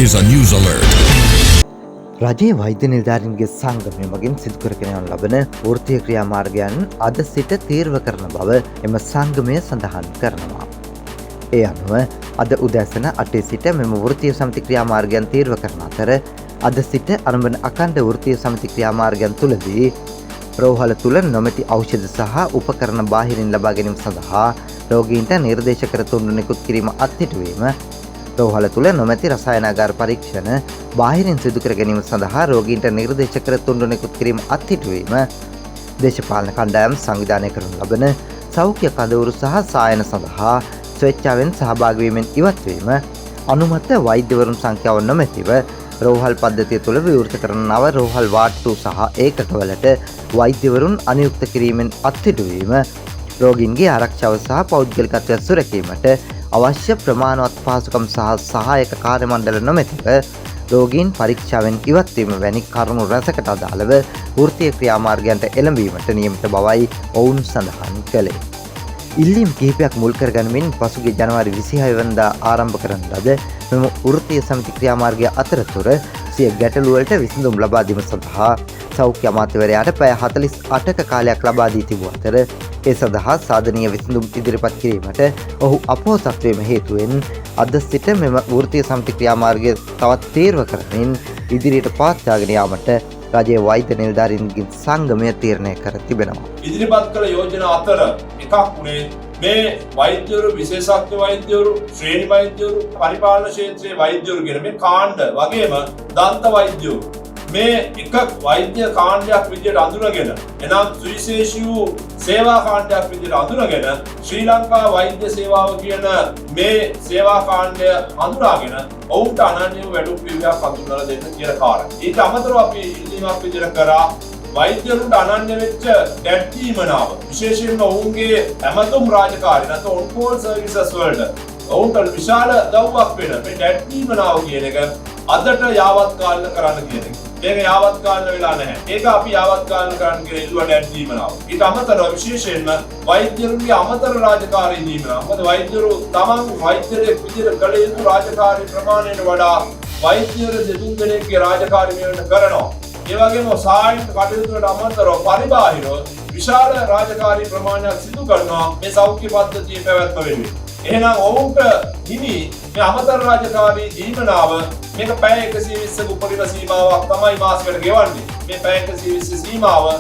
is a news alert. රජයේ වෛද්‍ය නිලධාරීන්ගේ සංගමය මගින් සිදු කරගෙන යන ලබන වෘත්තීය ක්‍රියාමාර්ගයන් අද සිට තීර්ව කරන බව එම සංගමය සඳහන් කරනවා. ඒ අනුව අද උදෑසන 8 සිට මෙම වෘත්තීය සමිති ක්‍රියාමාර්ගයන් තීර්ව කරන අතර අද සිට ආරම්භන අඛණ්ඩ වෘත්තීය සමිති ක්‍රියාමාර්ගයන් තුලදී රෝහල තුල නොමැති ඖෂධ සහ උපකරණ බාහිරින් ලබා ගැනීම සඳහා රෝගීන්ට නිර්දේශ කර තුන්වන නිකුත් කිරීම අත්හිටුවීම, රෝහල තුල නොමැති රසායනාගාර පරීක්ෂණ බාහිරින් සිදු කර ගැනීම සඳහා රෝගීන්ට නිර්දේශ කර තුන්වන නිකුත් කිරීම අත්හිටුවීම, දේශපාලන කණ්ඩායම් සංවිධානය කරනු ලබන සෞඛ්‍ය කඳවුරු සහ සායන සඳහා ස්වේච්ඡාවෙන් සහභාගී වීමෙන් ඉවත්වීම, අනුමත වෛද්‍යවරුන් සංඛ්‍යාව නොමැතිව රෝහල් පද්ධතිය තුළ විවෘත කරන නව රෝහල් වාට්ටු සහ ඒකකවලට වෛද්‍යවරුන් අනියුක්ත කිරීමෙන් අත්හිටුවීම, රෝගීන්ගේ ආරක්ෂාව සහ පෞද්ගලිකත්වය සුරැකීමට අවශ්‍ය ප්‍රමාණවත් පහසුකම් සහ සහායක කාර්ය මණ්ඩල නොමැතිව රෝගීන් පරීක්ෂාවෙන් ඉවත්වීම වැනි කරුණු රැසකට අදාළව වෘත්තීය ක්‍රියාමාර්ගයන්ට එළඹීමට නියමිත බවයි ඔවුන් සඳහන් කළේ. ඉල්ලීම් කිහිපයක් මුල් කරගනිමින් පසුගිය ජනවාරි 26 වෙනිදා ආරම්භ කරන ලද මෙම වෘත්තීය සමිති ක්‍රියාමාර්ගය අතරතුර සිය ගැටලු වලට විසඳුම් ලබා දීම සඳහා සෞඛ්‍ය අමාත්‍යවරයාට පැය 48ක කාලයක් ලබා දී තිබූ අතර ඒ සඳහා සාධනීය විසඳුම් ඉදිරිපත් කිරීමට ඔහු අපොහොසත් වීම හේතුවෙන් අද සිට මෙම වෘත්තීය සමිති ක්‍රියාමාර්ගය තවත් තීර්ව කරමින් ඉදිරියට පවත්වාගෙන යාමට රජයේ වෛද්‍ය නිලධාරීන්ගේ සංගමය තීරණය කර තිබෙනවා. ඉදිරිපත් කළ යෝජනා අතර එකක් වුණේ මේ වෛද්‍යවරු, විශේෂඥ වෛද්‍යවරු, ශ්‍රේණි වෛද්‍යවරු, පරිපාලන ක්ෂේත්‍රයේ වෛද්‍යවරු කියන මේ කාණ්ඩ වගේම දන්ත වෛද්‍යවරු මේ එක වෛද්‍ය කාණ්ඩයක් විදිහට අඳුනගෙන, එනම් සුවිශේෂී වූ සේවා කාණ්ඩයක් විදිහට අඳුනගෙන ශ්‍රී ලංකා වෛද්‍ය සේවාව කියන මේ සේවා කාණ්ඩය හඳුනාගෙන ඔවුන්ට අනන්‍ය වැඩපිළිවෙලක් හඳුන්වලා දෙන්න කියන කාරණා. ඊට අමතරව අපි ඉල්ලීමක් විදිහට කරා වෛද්‍යවරුන්ට අනන්‍ය වෙච්ච දැක්වීමනාව, විශේෂයෙන්ම ඔවුන්ගේ ඇමතුම් රාජකාරී නැත්නම් ඔන්කෝල් සර්විසස් වලට ඔවුන්ට විශාල දව්වක් වෙන මේ දැක්වීමනාව කියන එක අදට යාවත් කාලන කරන්න කියන එක. මේක යාවත් කාලන වෙලා නැහැ. ඒක අපි යාවත් කාලන කරන්න කියලා ඉල්ලුවා දැක්වීමනාව. ඊට අමතරව විශේෂයෙන්ම වෛද්‍යවරුන්ගේ අමතර රාජකාරී දීමනාව. මොකද වෛද්‍යවරු තමන් වෛද්‍යරෙක් විදිහට කළ යුතු රාජකාරී ප්‍රමාණයට වඩා වෛද්‍යවරු දෙතුන් දෙනෙක්ගේ රාජකාරී මෙවන්න කරනවා. ඒ වගේම සායන කටයුතු වලට අමතරව පරිබාහිරව විශාල රාජකාරී ප්‍රමාණයක් සිදු කරනවා මේ සෞඛ්‍ය පද්ධතියේ පැවැත්ම වෙනුවෙන්. එහෙනම් ඔවුන්ට හිමි මේ අමතර රාජකාරී දීමනාව මේක පැය 120ක උපරිම සීමාවක් තමයි මාසෙකට ගෙවන්නේ. මේ පැය 120 සීමාව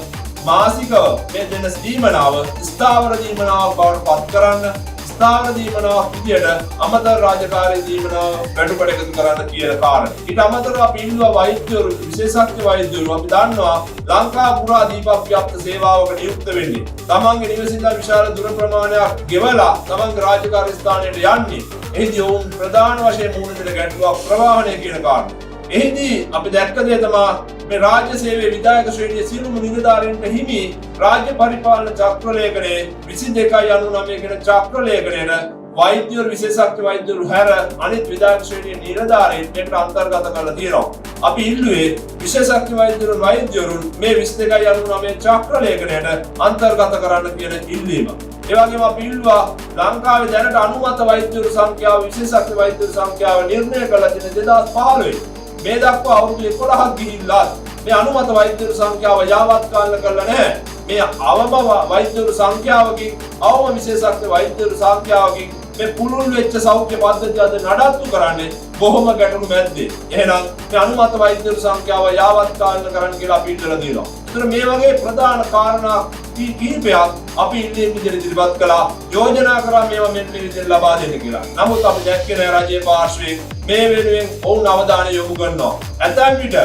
මාසිකව මේ දෙන දීමනාව ස්ථාවර දීමනාවක් බවට පත් කරන්න, ස්ථාවර දීමනාවක් විදියට අමතර රාජකාරී දීමනාව වැඩිපඩ එකතු කරන්න කියන කාරණා. ඊට අමතරව අපි ඉන්නවා වෛද්‍යවරු, විශේෂඥ වෛද්‍යවරු. අපි දන්නවා ලංකා පුරා දීපක් ව්‍යාප්ත සේවාවක නියුක්ත වෙන්නේ. තමන්ගේ නිවසින් විශාල දුර ප්‍රමාණයක් ගෙවලා තමන්ගේ රාජකාරී ස්ථානයට යන්නේ. එහිදී ඔවුන් ප්‍රධාන වශයෙන් මුහුණ දෙන ගැටලුවක් ප්‍රවාහනය කියන කාරණා. එහිදී අපි දැක්ක දේ තමයි මේ රාජ්‍ය සේවයේ විධායක ශ්‍රේණියේ සියලුම නිලධාරීන්ට හිමි රාජ්‍ය පරිපාලන චක්‍රලේඛනයේ 22.99 කියන චක්‍රලේඛනයේ වෛද්‍යවරු, විශේෂඥ වෛද්‍යවරු හැර අනිත් විධායක ශ්‍රේණියේ නිලධාරීන්ට අන්තර්ගත කරලා තියෙනවා. අපි ඉල්ලුවේ විශේෂඥ වෛද්‍යවරු මේ 22.99 චක්‍රලේඛනයට අන්තර්ගත කරන්න කියන ඉල්ලීම. ඒ වගේම අපි ඉල්ලුවා ලංකාවේ දැනට අනුමත වෛද්‍යවරු සංඛ්‍යාව, විශේෂඥ වෛද්‍යවරු සංඛ්‍යාව නිර්ණය කළා තියෙන 2015 මේ දක්වා අවුරුදු 11ක් ගිහිල්ලා මේ අනුමත වෛද්‍යවරු සංඛ්‍යාව යාවත් කාලන කරලා නැහැ. මේ අවම වෛද්‍යවරු සංඛ්‍යාවකින්, අවම විශේෂඥ වෛද්‍යවරු සංඛ්‍යාවකින් මේ පුළුල් වෙච්ච සෞඛ්‍ය පද්ධතිය අද නඩත්තු කරන්නේ බොහොම ගැටලු මැද්දේ. එහෙනම් මේ අනුමත වෛද්‍යවරු සංඛ්‍යාව යාවත් කාලන කරන්න කියලා අපි ඉල්ලලා දෙනවා. ඒතර මේ වගේ ප්‍රධාන කාරණා කිහිපයක් අපි ඉල්ලීම් විදිහට ඉදිරිපත් කළා. යෝජනා කරා මේවා මෙන්න මේ විදිහට ලබා දෙන්න කියලා. නමුත් අපි දැක්කේ නෑ රජයේ පාර්ශ්වයෙන් මේ වෙනුවෙන් ඔවුන් අවධානය යොමු කරනවා. ඇතැම් විට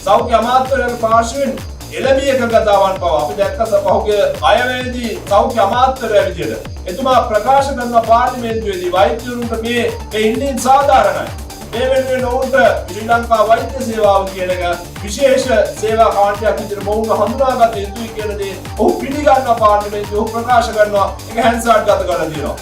සෞඛ්‍ය අමාත්‍යාංශයේ පාර්ශ්වයෙන් එළඹිය එකගතාවන් පවා අපි දැක්ක පහුගිය අයවැයේදී සෞඛ්‍ය අමාත්‍යාංශය විදිහට එතුමා ප්‍රකාශ කරන පාර්ලිමේන්තුවේදී වෛද්‍යවරුන්ට මේ ඉල්ලීම් සාධාරණයි. මේ වෙනුවෙන් ඔවුන්ට ශ්‍රී ලංකා වෛද්‍ය සේවාව කියන එක විශේෂ සේවා කාණ්ඩයක් විදිහට මොවුන් හඳුනාගත යුතුයි කියන දේ ඔහු පිළිගන්නවා. පාර්ලිමේන්තුව ප්‍රකාශ කරනවා. ඒක හැන්සාට් ගත කරලා තියෙනවා.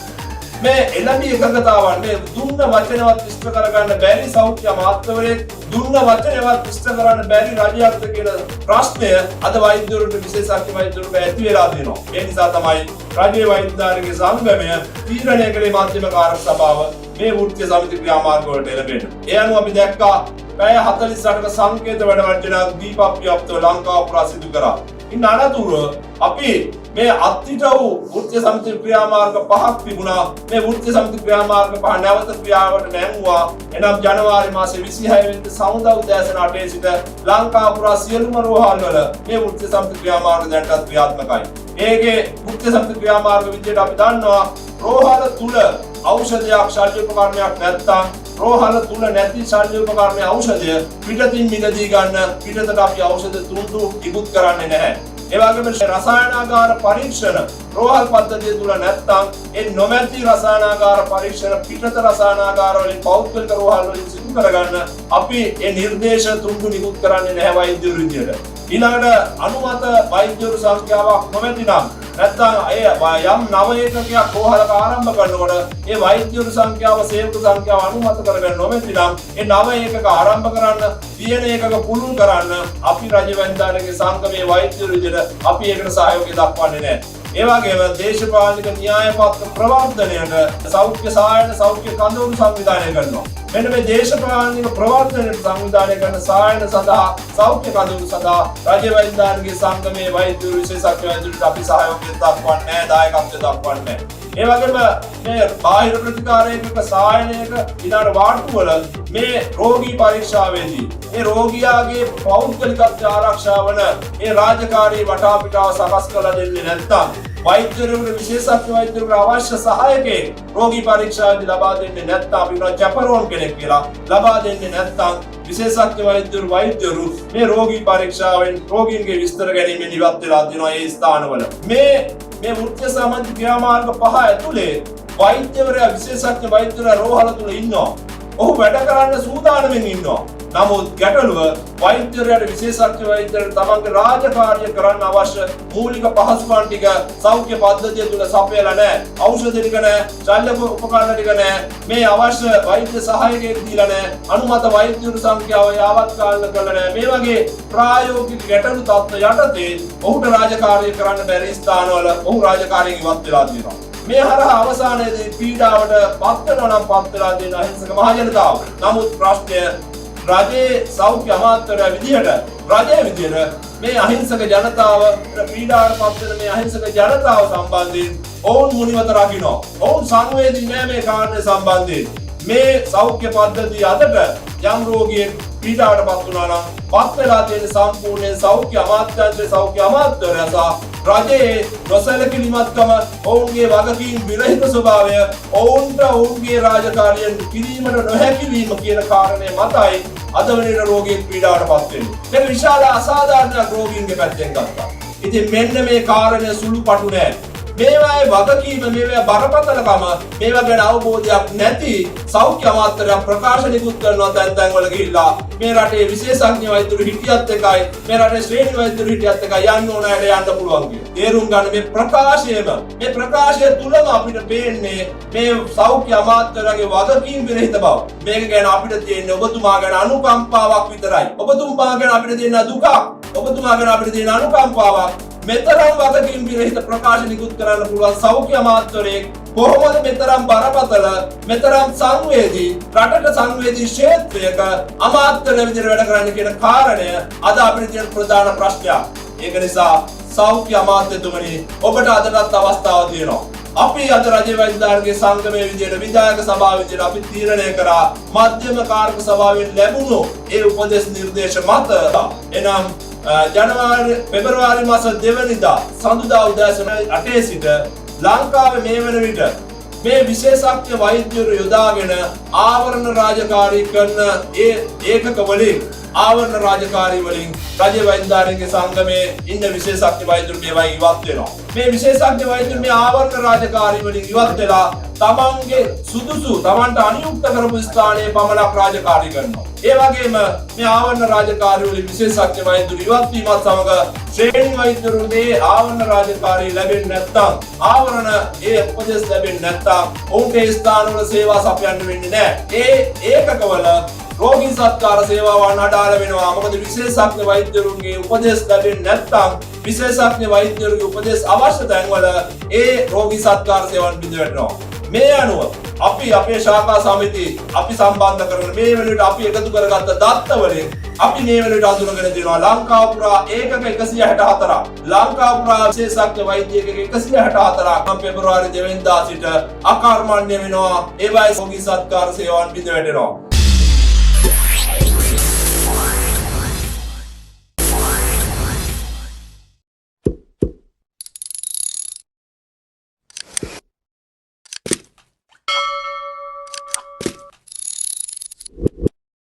මේ එළඹි එකගතාවන් මේ දුන්න වචනවත් විස්තර කරගන්න බැරි සෞඛ්‍ය අමාත්‍යවරයෙක්, දුන්න වචනවත් විස්තර කරන්න බැරි රජයක්ද කියන ප්‍රශ්නය අද වෛද්‍යවරුන්ට, විශේෂඥ වෛද්‍යවරුන්ට ඇති වෙලා තියෙනවා. ඒ නිසා තමයි රජයේ වෛද්‍යධාරීන්ගේ සංගමය තීරණය කළේ මධ්‍යම කාරක සභාව මේ වෘත්තීය සමිති ක්‍රියාමාර්ග වලට එළඹෙන්න. ඒ අනුව අපි දැක්කා පැය 48ක සංකේත වැඩ වර්ජනයක් දීපප්‍රියප්තව ලංකාව පුරා සිදු කරා. ඉන් අනතුරුව අපි මේ අත්හිට වූ වෘත්තීය සමිති ක්‍රියාමාර්ග 5ක් තිබුණා. මේ වෘත්තීය සමිති ක්‍රියාමාර්ග 5 නැවත ක්‍රියාවට නැංවුවා. එනම් ජනවාරි මාසේ 26 වෙනිදා සමුදා උදෑසන 8 සිට ලංකාව පුරා සියලුම රෝහල් වල මේ වෘත්තීය සමිති ක්‍රියාමාර්ග දැනටත් ක්‍රියාත්මකයි. ඒකේ වෘත්තීය සමිති ක්‍රියාමාර්ග විදියට අපි දන්නවා රෝහල තුල ඖෂධයක් ශල්‍ය උපකරණයක් නැත්නම් රෝහල තුල නැති ශල්‍ය උපකරණ ඖෂධය පිටතින් මිලදී ගන්න පිටතට අපි ඖෂධ තුන්දු ඉක්ුත් කරන්නේ නැහැ. ඒ වගේම රසායනාගාර පරීක්ෂණ රෝහල් පද්ධතිය තුල නැත්නම් ඒ නොමැති රසායනාගාර පරීක්ෂණ පිටත රසායනාගාර වලින් පෞද්ගලික රෝහල් වලින් සිදු කරගන්න අපි ඒ නිර්දේශ තුන්දු ඉක්ුත් කරන්නේ නැහැ වෛද්‍යවරු විදියට. ඊළඟට අනුමත වෛද්‍යවරු සංඛ්‍යාවක් නොමැති නම් නැත්නම් යම් නව ඒකකයක් රෝහලක ආරම්භ කරනකොට ඒ වෛද්‍යවරු සංඛ්‍යාව සේවක සංඛ්‍යාව අනුමත කරගන්න නොමැති නම් ඒ නව ඒකක ආරම්භ කරන්න තියෙන ඒකක පුළුල් කරන්න අපි රජ වෛද්‍යාලයගේ සංගමයේ වෛද්‍යවරු විදිහට අපි ඒකට සහයෝගය දක්වන්නේ නැහැ. ඒ වගේම දේශපාලනික න්‍යාය පත්‍ර ප්‍රවර්ධනයට සෞඛ්‍ය සායන සෞඛ්‍ය කඳවුරු සංවිධානය කරනවා. මෙන්න මේ දේශපාලනික ප්‍රවර්ධනයට සංවිධානය කරන සායන සඳහා සෞඛ්‍ය කඳවුරු සඳහා රජ වෛද්‍යාලයගේ සංගමයේ වෛද්‍යවරු විශේෂඥ වෛද්‍යවරුන්ට අපි සහයෝගය දක්වන්නේ නැහැ, දායකත්වය දක්වන්නේ නැහැ. ඒ වගේම මේ බාහිර ප්‍රතිකාරයක සායනයක ඊළඟ වාට්ටුවල මේ රෝගී පරීක්ෂාවේදී මේ රෝගියාගේ පෞද්ගලිකත්වය ආරක්ෂා වන ඒ රාජකාරී වටාපිටාව සකස් කරලා දෙන්නේ නැත්නම් වෛද්‍යවරුන්ට විශේෂඥ වෛද්‍යවරුන්ට අවශ්‍ය සහායකේ රෝගී පරීක්ෂාවේදී ලබා දෙන්නේ නැත්නම් අපි කියන චැපරෝන් කෙනෙක් කියලා ලබා දෙන්නේ නැත්නම් විශේෂඥ වෛද්‍යවරු මේ රෝගී පරීක්ෂාවෙන් රෝගීන්ගේ විස්තර ගැනීමෙන් ඉවත් වෙලා තියෙනවා ඒ ස්ථානවල. මේ වෘත්තීය සමිති ක්‍රියාමාර්ග 5 ඇතුලේ වෛද්‍යවරයා විශේෂඥ වෛද්‍යවරයා රෝහල තුල ඉන්නවා. ඔහු වැඩ කරන්න සූදානම්ෙන් ඉන්නවා. නමුත් ගැටලුව වෛද්‍යවරයාට විශේෂඥ වෛද්‍යවරයාට තමන්ගේ රාජකාරිය කරන්න අවශ්‍ය මූලික පහසුකම් ටික සෞඛ්‍ය පද්ධතිය තුල සපයලා නැහැ. ඖෂධ ටික නැහැ, ශල්‍ය උපකරණ ටික නැහැ. මේ අවශ්‍ය වෛද්‍ය සහායකයෙක් දීලා නැහැ. අනුමත වෛද්‍යවරු සංඛ්‍යාව යාවත්කාලින කරලා නැහැ. මේ වගේ ප්‍රායෝගික ගැටලු තත්ත්ව යටතේ ඔහුට රාජකාරිය කරන්න බැරි ස්ථානවල ඔහු රාජකාරියෙන් ඉවත් වෙලා තියෙනවා. මේ හරහා අවසානයේදී පීඩාවට පත් වෙනවා නම් පත් වෙලා දෙන අහිංසක මහජනතාව. නමුත් ප්‍රශ්නය රජයේ සෞඛ්‍ය අමාත්‍යවරයා විදියට රජයේ විදියට මේ අහිංසක ජනතාව පීඩාවට පත් වෙන මේ අහිංසක ජනතාව සම්බන්ධයෙන් ඔවුන් මුනිවත රකින්න. ඔවුන් සංවේදී නෑ මේ කාරණේ සම්බන්ධයෙන්. මේ සෞඛ්‍ය පද්ධතිය අදට යම් රෝගියෙක් පීඩාවට පත් වුණා නම් පත් වෙලා තියෙන සම්පූර්ණ සෞඛ්‍ය අමාත්‍යාංශයේ සෞඛ්‍ය අමාත්‍යවරයා රජයේ නොසැලකිලිමත්කම ඔවුන්ගේ වගකීම් විරහිත ස්වභාවය ඔවුන්ට ඔවුන්ගේ රාජකාරියෙන් කිරීමට නොහැකි වීම කියන කාරණය මතයි අද වෙන රෝගීන් පීඩාවට පත් වෙන්නේ. මේක විශාල අසාධාරණයක් රෝගීන්ගේ පැත්තෙන් ගත්තා. ඉතින් මෙන්න මේ කාරණය සුළුපටු නෑ. මේවායේ වගකීම මේවා බරපතලකම මේවා ගැන අවබෝධයක් නැති සෞඛ්‍ය අමාත්‍යවරයා ප්‍රකාශනිකුත් කරනවා තැන් වල ගිහිල්ලා මේ රටේ විශේෂඥ වෛද්‍යවරු හිටියත් එකයි මේ රටේ ශ්‍රේණි වෛද්‍යවරු හිටියත් එකයි යන්න ඕන අයට යන්න පුළුවන් කියලා. තේරුම් ගන්න මේ ප්‍රකාශය තුලම අපිට පේන්නේ මේ සෞඛ්‍ය අමාත්‍යවරයාගේ වගකීම් විරහිත බව. මේක ගැන අපිට තියෙන්නේ ඔබතුමා ගැන අනුකම්පාවක් විතරයි. ඔබතුමා ගැන අපිට තියෙන දුකක්. ඔබතුමා ගැන අපිට තියෙන අනුකම්පාවක්. මෙතරම් වගකීම් විරහිත ප්‍රකාශ නිකුත් කරන්න පුළුවන් සෞඛ්‍ය අමාත්‍යවරයෙක් කොහොමද මෙතරම් බරපතල මෙතරම් සංවේදී රටට සංවේදී ක්ෂේත්‍රයක අමාත්‍යවරයෙක් විදිහට වැඩ කරන්න කියන කාරණය අද අපිට තියෙන ප්‍රධාන ප්‍රශ්නයක්. ඒක නිසා සෞඛ්‍ය අමාත්‍යතුමනි ඔබට අදටත් අවස්ථාව තියෙනවා. අපි අද රජ වෛද්‍යවරුන්ගේ සංගමයේ විදිහට විධායක සභාව විදිහට අපි තීරණය කරා මධ්‍යම කාර්ක සභාවෙන් ලැබුණු ඒ උපදේශ නිර්දේශ මත එනම් පෙබරවාරි මාස 2 වෙනිදා සඳුදා උදෑසන 8 සිට ලංකාවේ මේ වන විට මේ විශේෂඥ වෛද්‍යවරු යොදාගෙන ආවරණ රාජකාරී කරන ඒ ඒකක වලින් ආවරණ රාජකාරී වලින් රජ වෛද්‍යවරුන්ගේ සංගමයේ ඉන්න විශේෂඥ වෛද්‍යවරු මේවා ඉවත් වෙනවා. මේ විශේෂඥ වෛද්‍යවරු මේ ආවරණ රාජකාරී වලින් ඉවත් වෙලා තමන්ගේ සුදුසු තමන්ට අනුයුක්ත කරපු ස්ථානයේ පමණක් රාජකාරී කරනවා. ඒ වගේම මේ ආවරණ රාජකාරී වලින් විශේෂඥ වෛද්‍යවරු ඉවත් වීමත් සමග ශ්‍රේණි වෛද්‍යවරුන්ට මේ ආවරණ රාජකාරී ලැබෙන්නේ නැත්නම් ආවරණ ඒ උපදෙස් ලැබෙන්නේ නැත්නම් ඔවුන්ට ඒ ස්ථානවල සේවා සපයන්න වෙන්නේ නැහැ. ඒ ඒකකවල රෝගී සත්කාර සේවාවන් අඩාල වෙනවා. මොකද විශේෂඥ වෛද්‍යවරුන්ගේ උපදෙස් ලැබෙන්නේ නැත්නම් විශේෂඥ වෛද්‍යවරුන්ගේ උපදෙස් අවශ්‍ය තැන්වල ඒ රෝගී සත්කාර සේවාවන් බිඳ වැටෙනවා. මේ අනුව අපි අපේ ශාඛා සමිති අපි සම්බන්ධ කරගෙන මේ වෙලෙට අපි එකතු කරගත්ත දත්ත වලින් අපි මේ වෙලෙට අඳුනගෙන තියෙනවා ලංකාව පුරා ඒකක 164ක් ලංකාව පුරා විශේෂඥ වෛද්‍ය ඒකක 164ක් පෙබරවාරි 2 වෙනිදා සිට අකර්මණ්‍ය වෙනවා ඒවයි සෝගී සත්කාර සේවාවන් බිඳ වැටෙනවා